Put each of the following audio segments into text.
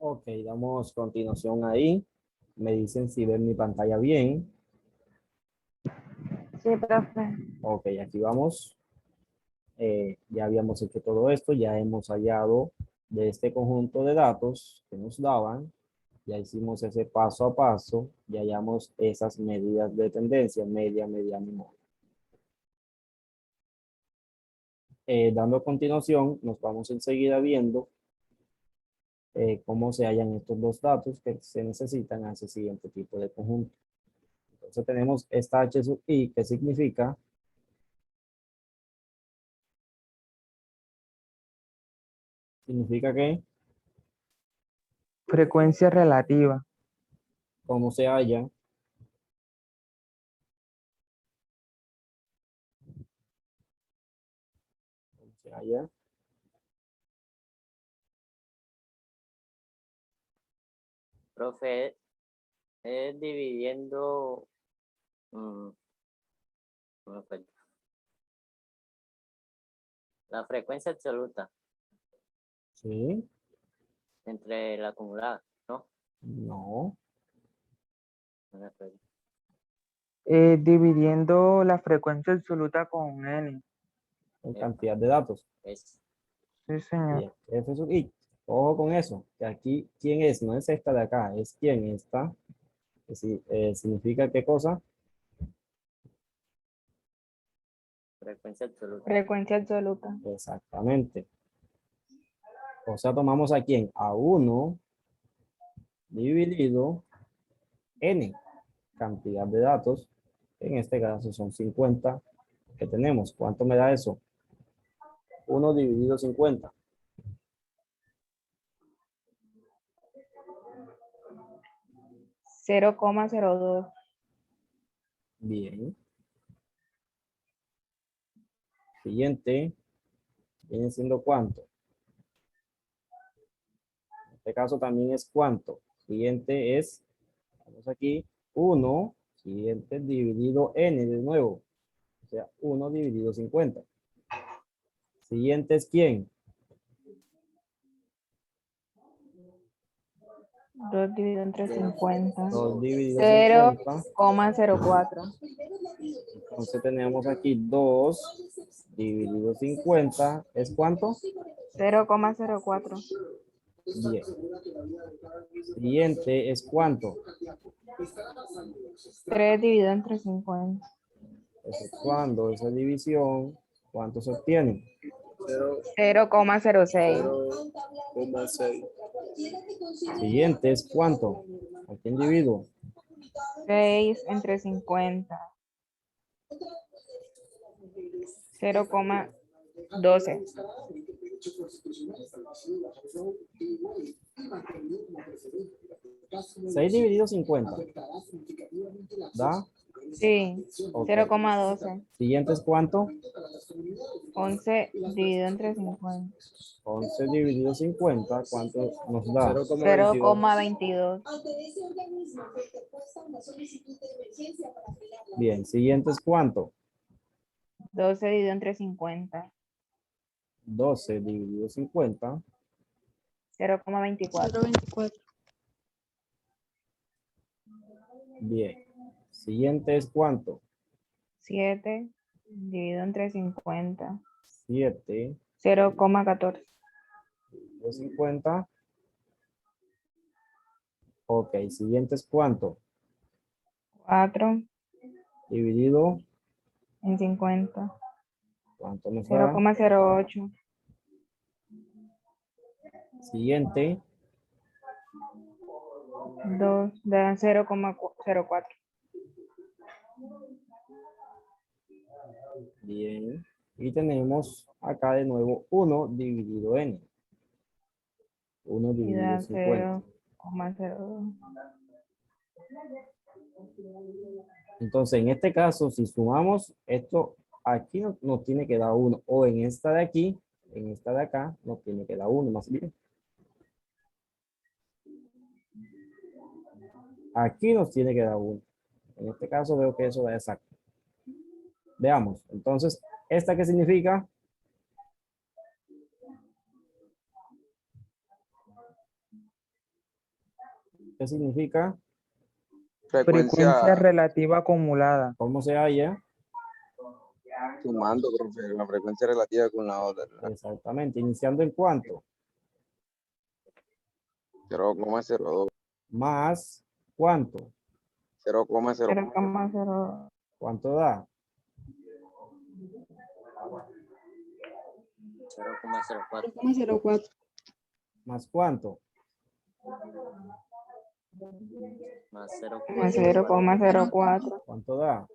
Ok, damos continuación ahí. Me dicen si ven mi pantalla bien. Sí, profe. Ok, aquí vamos. Ya habíamos hecho todo esto, ya hemos hallado de este conjunto de datos que nos daban, ya hicimos ese paso a paso, ya hallamos esas medidas de tendencia, media, mediana y móvil. Dando continuación, nos vamos enseguida viendo cómo se hallan estos dos datos que se necesitan a ese siguiente tipo de conjunto. Entonces tenemos esta H sub I, que significa que Frecuencia relativa. cómo se halla, cómo se halla, Profe, es dividiendo, ¿cómo fue? La frecuencia absoluta ¿sí? entre la acumulada, ¿no? No, No me acuerdo. Dividiendo la frecuencia absoluta con n. en Epa, cantidad de datos. es Sí, señor. Bien, F sub I. Ojo con eso, que aquí, ¿quién es? No es esta de acá, es quién está. ¿Significa qué cosa? frecuencia absoluta. Frecuencia absoluta. Exactamente. O sea, tomamos a quién? A 1 dividido n, cantidad de datos. En este caso son 50 que tenemos. ¿Cuánto me da eso? 1 dividido 50. 0,02. Bien. Siguiente, viene siendo cuánto. En este caso también es cuánto. Siguiente es, vamos aquí, 1, siguiente dividido n de nuevo. O sea, 1 dividido 50. Siguiente es quién. 2 dividido entre 50. 2 dividido 50. 0,04. Entonces tenemos aquí 2 dividido 50. ¿Es cuánto? 0,04. Bien. Siguiente es cuánto. 3 dividido entre 50. Efectuando esa división, ¿cuánto se obtiene? 0,06. 0,6. Siguiente es cuánto. ¿A qué individuo? 6 entre 50. 0,12. 6 dividido 50. ¿Da? Sí. Ok. 0,12. Siguiente es cuánto. 11 dividido entre 50. 11 dividido 50. ¿Cuánto nos da? 0,22. Bien. Siguiente es cuánto. 12 dividido entre 50. 12 dividido 50. 0,24. 0,24. Bien. Siguiente es cuánto. 7 dividido entre 50. 7 0,14. dividido 50. Ok. Siguiente es cuánto. 4 Dividido. en 50. ¿Cuánto nos da? 0,08. Siguiente. 2 da 0,04. Bien. Y tenemos acá de nuevo 1 dividido n. 1 Y dividido da 50. 0,02. Entonces, en este caso, si sumamos esto, aquí nos tiene que dar 1. O en esta de aquí, en esta de acá, nos tiene que dar 1 más bien. Aquí nos tiene que dar 1. En este caso veo que eso da exacto. Veamos. Entonces, ¿esta qué significa? ¿Qué significa? Frecuencia relativa acumulada. ¿Cómo se halla? Sumando, profe, la frecuencia relativa con la otra. Exactamente. ¿Iniciando en cuánto? 0,02. Más, ¿cuánto? 0,0. 0,0. ¿Cuánto da? 0,04. 0,04. ¿Más cuánto? Más Más 0,04. 0,04. ¿Cuánto da?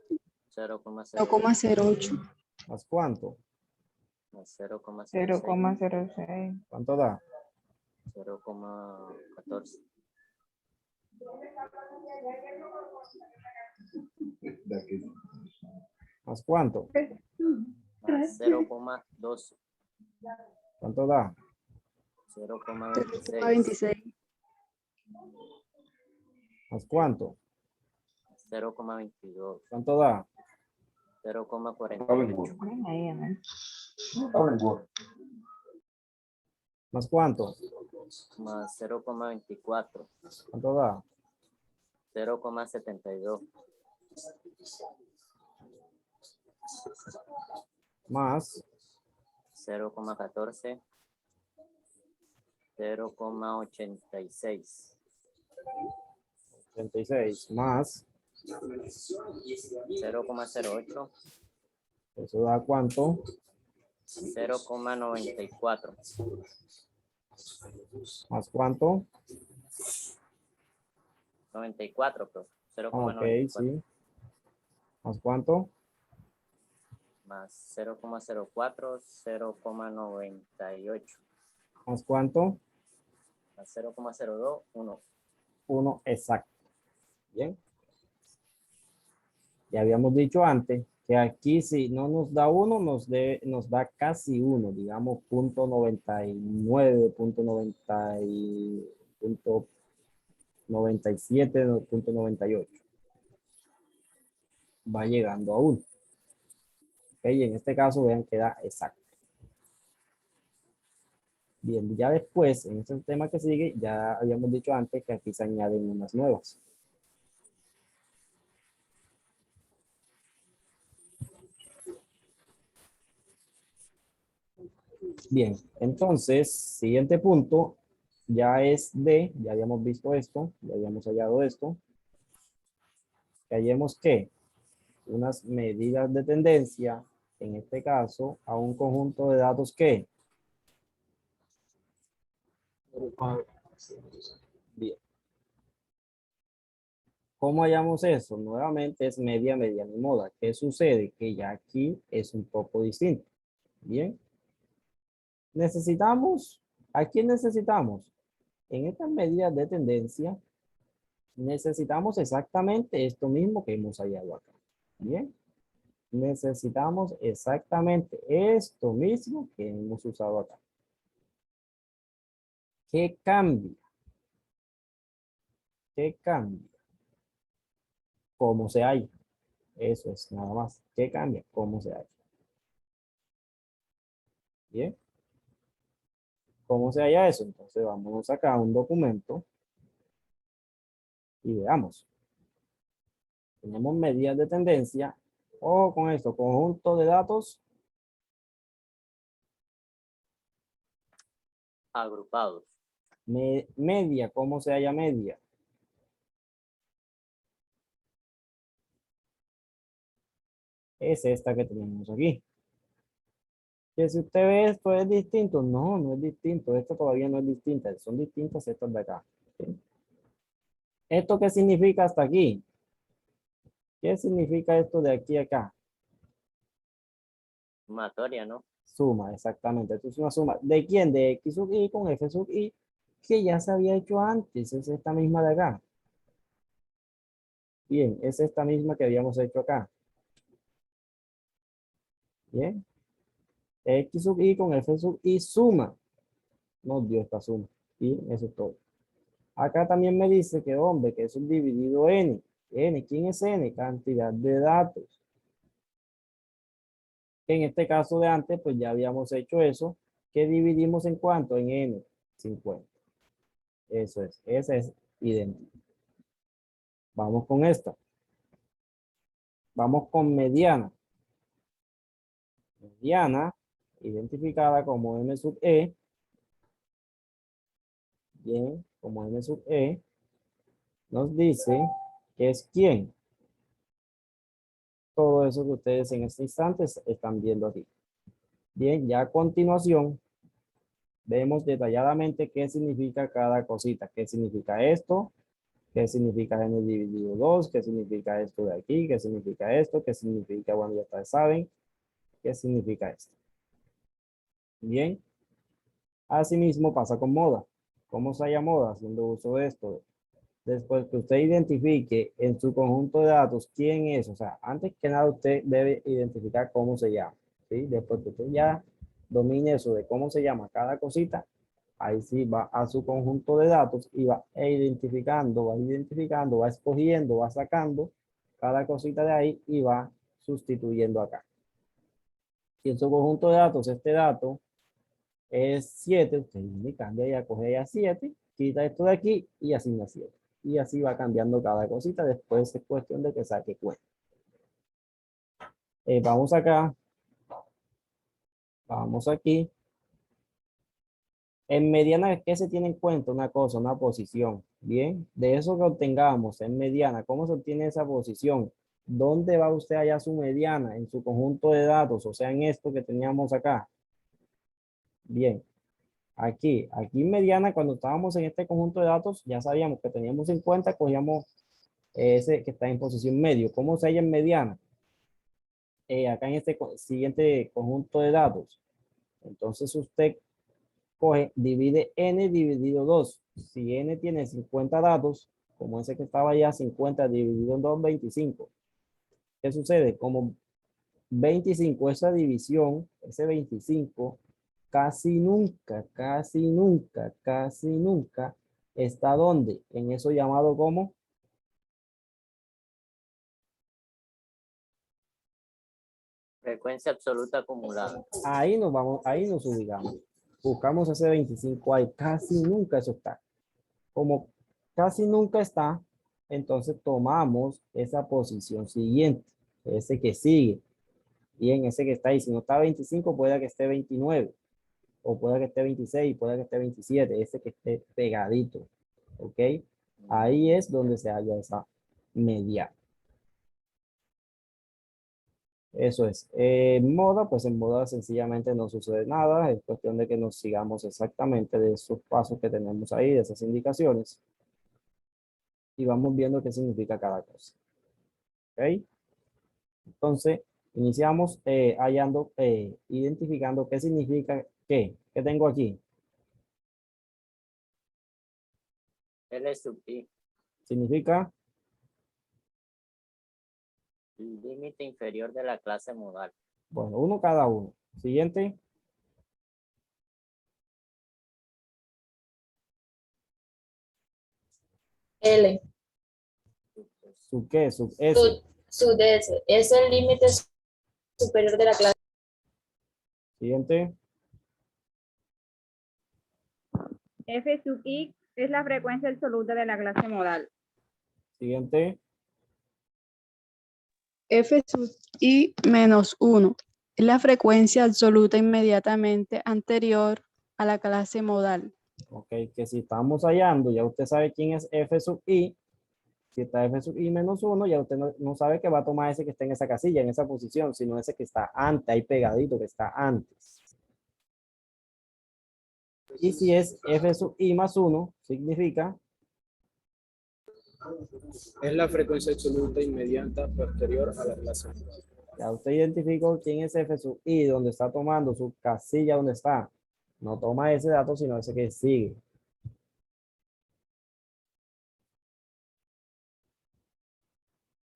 0,08. 0,08. ¿Más cuánto? Más 0,06. 0,06. ¿Cuánto da? 0,14. ¿Más cuánto? Más 0,12. ¿Cuánto da? 0,26. 0,26. ¿Más cuánto? 0,22. ¿Cuánto da? 0,48. Ponen ahí, ¿no? ¿Más cuánto? Más 0,24. ¿Cuánto da? 0,72. Más 0,14. 0,86. 36. Más, 0,08. ¿eso da cuánto? 0,94. ¿Más cuánto? 94, pero Ok, 0,94. sí. ¿Más cuánto? Más 0,04, 0,98. ¿Más cuánto? Más 0,02, 1. 1 exacto. Bien. Ya habíamos dicho antes que aquí si no nos da 1, nos da casi 1, digamos 0,99, 0,97, 0,98. Va llegando a 1. Ok, en este caso vean que da exacto. Bien, ya después, en este tema que sigue, ya habíamos dicho antes que aquí se añaden unas nuevas. Bien, entonces, siguiente punto, ya es de, ya habíamos visto esto, ya habíamos hallado esto. Que hallemos que unas medidas de tendencia, en este caso, a un conjunto de datos que. Bien. ¿Cómo hallamos eso? Nuevamente es media, mediana y moda. ¿Qué sucede? Que ya aquí es un poco distinto. Bien. Necesitamos, ¿a quién necesitamos? En estas medidas de tendencia, necesitamos exactamente esto mismo que hemos hallado acá. Bien. Necesitamos exactamente esto mismo que hemos usado acá. ¿Qué cambia? ¿Qué cambia? ¿Cómo se halla? Eso es nada más. ¿Qué cambia? ¿Cómo se halla? Bien. ¿Cómo se halla eso? Entonces vamos acá a un documento y veamos. Tenemos medidas de tendencia. O con esto, conjunto de datos Agrupados. media. ¿Cómo se halla media? Es esta que tenemos aquí. Que si usted ve esto es distinto. No, no es distinto. Esto todavía no es distinta. Son distintas estas de acá. ¿Sí? ¿Esto qué significa hasta aquí? ¿Qué significa esto de aquí a acá? Sumatoria, ¿no? Suma, exactamente. Esto es una suma. ¿De quién? De X sub I con F sub I, que ya se había hecho antes. Es esta misma de acá. Bien, es esta misma que habíamos hecho acá. Bien. X sub I con F sub I suma. Nos dio esta suma. Y eso es todo. Acá también me dice que, hombre, que es subdividido N. N, ¿quién es N? Cantidad de datos. En este caso de antes, pues ya habíamos hecho eso. ¿Qué dividimos en cuánto? En N, 50. Eso es, ese es idéntico. Vamos con esta. Vamos con mediana. Mediana, identificada como M sub E. Bien, como M sub E. Nos dice que es quién. Todo eso que ustedes en este instante están viendo aquí. Bien, ya a continuación vemos detalladamente qué significa cada cosita. ¿Qué significa esto? ¿Qué significa n dividido 2? ¿Qué significa esto de aquí? ¿Qué significa esto? ¿Qué significa, bueno, ya ustedes saben qué significa esto? Bien. Asimismo pasa con moda. ¿Cómo se halla moda? Haciendo uso de esto. Después que usted identifique en su conjunto de datos quién es, o sea, antes que nada usted debe identificar cómo se llama, ¿sí? Después que usted ya domine eso de cómo se llama cada cosita, ahí sí va a su conjunto de datos y va identificando, va escogiendo, va sacando cada cosita de ahí y va sustituyendo acá. Si en su conjunto de datos este dato es 7, usted le cambia y acoge ya 7, quita esto de aquí y asigna 7. Y así va cambiando cada cosita. Después es cuestión de que saque cuenta. Vamos acá. Vamos aquí. En mediana, ¿qué se tiene en cuenta? Una cosa, una posición. Bien, de eso que obtengamos en mediana, ¿cómo se obtiene esa posición? ¿Dónde va usted allá su mediana? En su conjunto de datos, o sea, en esto que teníamos acá. Bien, aquí mediana, cuando estábamos en este conjunto de datos, ya sabíamos que teníamos en cuenta, cogíamos ese que está en posición medio. ¿Cómo se halla en mediana? Acá en este siguiente conjunto de datos. Entonces usted coge, divide n dividido 2. Si n tiene 50 datos, como ese que estaba allá, 50 dividido en 2, 25. ¿Qué sucede? Como 25, esa división, ese 25, casi nunca está donde, en eso llamado como Frecuencia absoluta acumulada. ahí nos vamos, ahí nos ubicamos. Buscamos ese 25 ahí, casi nunca eso está. Como casi nunca está, entonces tomamos esa posición siguiente, ese que sigue. Bien, ese que está ahí, si no está 25, puede que esté 29, o puede que esté 26, puede que esté 27, ese que esté pegadito. ¿Ok? Ahí es donde se halla esa media. Eso es. Moda, pues en moda sencillamente no sucede nada. Es cuestión de que nos sigamos exactamente de esos pasos que tenemos ahí, de esas indicaciones. Y vamos viendo qué significa cada cosa. ¿Ok? Entonces, iniciamos identificando qué significa qué. ¿Qué tengo aquí? L sub I. Significa, Límite inferior de la clase modal. bueno, uno cada uno. Siguiente, L, sub qué, sub S. sub S, es el límite superior de la clase. Siguiente, F sub I es la frecuencia absoluta de la clase modal. siguiente, F sub I menos 1 es la frecuencia absoluta inmediatamente anterior a la clase modal. ok, que si estamos hallando, ya usted sabe quién es F sub I. Si está F sub I menos 1, ya usted no sabe que va a tomar ese que está en esa casilla, en esa posición, sino ese que está antes, ahí pegadito, que está antes. Y si es F sub I más 1, significa, Es la frecuencia absoluta inmediata posterior a la clase modal. ya usted identificó quién es F sub I, donde está tomando su casilla, donde está. No toma ese dato, sino ese que sigue.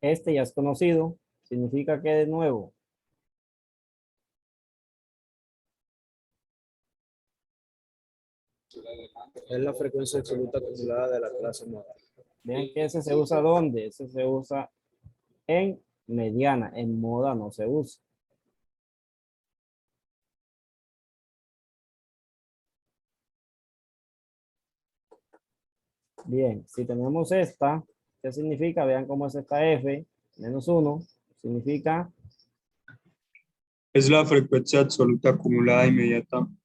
Este ya es conocido, significa que de nuevo. Es la frecuencia absoluta acumulada de la clase modal. Vean que ese se usa ¿dónde? Ese se usa en mediana, en moda no se usa. Bien, si tenemos esta, ¿Qué significa? Vean cómo es esta F, menos 1, significa Es la frecuencia absoluta acumulada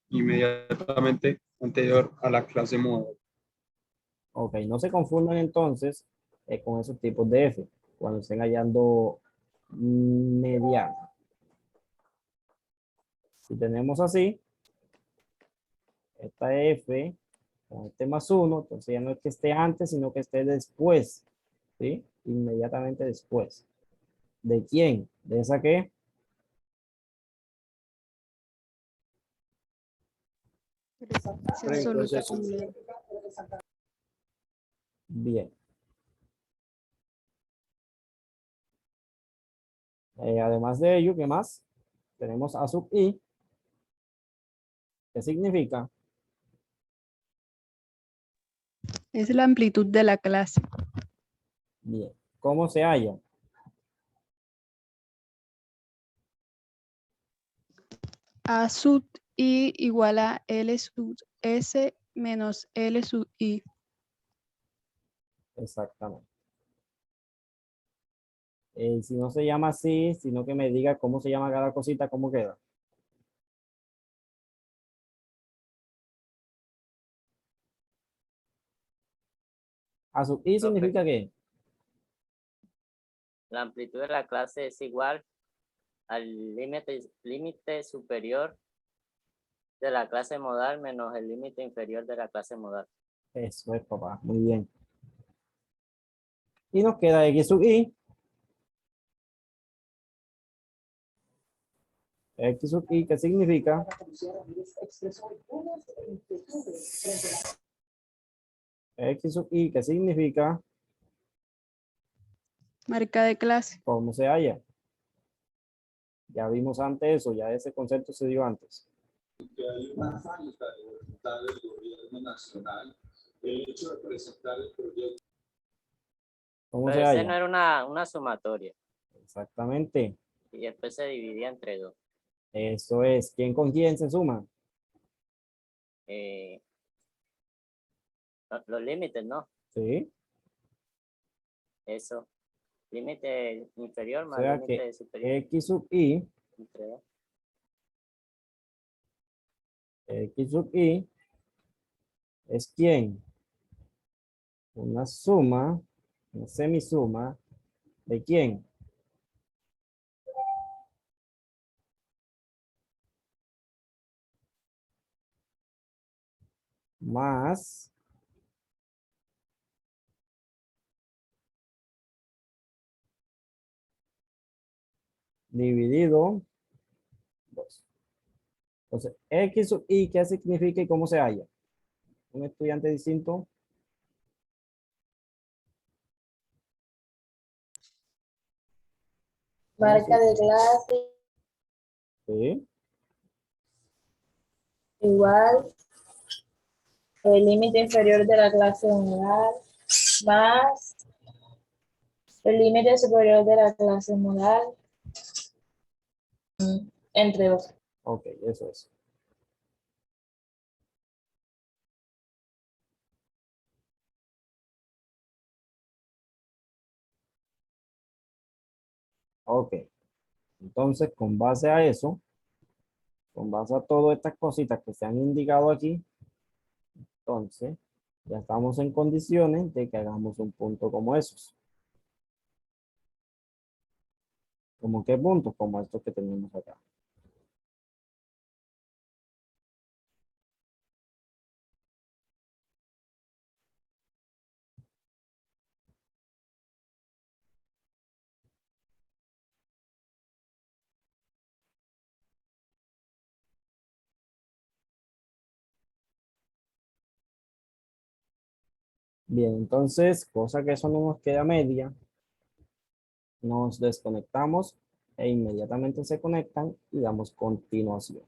inmediatamente anterior a la clase modal. ok, no se confundan entonces con esos tipos de F cuando estén hallando mediana. Si tenemos así, esta F con este más 1, entonces ya no es que esté antes, sino que esté después, ¿sí? Inmediatamente después. ¿De quién? ¿De esa qué? Frecuencia absoluta Frecuencia acumulada. Bien. Además de ello, ¿qué más? Tenemos A sub I. ¿Qué significa? Es la amplitud de la clase. Bien. ¿Cómo se halla? A sub I igual a L sub S menos L sub I. Exactamente. Si no se llama así, sino que me diga cómo se llama cada cosita, ¿cómo queda? A sub I significa qué? La amplitud de la clase es igual al límite superior de la clase modal menos el límite inferior de la clase modal. Eso es, papá. Muy bien. Y nos queda X sub I. X sub I, ¿qué significa? X sub I, ¿qué significa? Marca de clase. ¿Cómo se halla? Ya vimos antes eso, ya ese concepto se dio antes. Que hay una falta de voluntad del gobierno nacional, el hecho de presentar el proyecto. ¿Cómo Pero se ese halla? no era una sumatoria Exactamente. y después se dividía entre dos. Eso es. ¿Quién con quién se suma? Los límites, ¿no? Sí. Eso. Límite inferior O más sea límite que superior X sub I, entre dos. X sub I es quién? Una suma, una semisuma, ¿de quién? Más dividido 2. Entonces, X sub I, ¿qué significa y cómo se halla? Un estudiante distinto. Marca de clase Sí. igual el límite inferior de la clase modal más el límite superior de la clase modal entre dos. Ok, eso es. Ok. Entonces, con base a eso, con base a todas estas cositas que se han indicado aquí, entonces, ya estamos en condiciones de que hagamos un punto como esos. ¿Como qué puntos? Como estos que tenemos acá. Bien, entonces, cosa que eso no nos queda media, nos desconectamos e inmediatamente se conectan y damos continuación.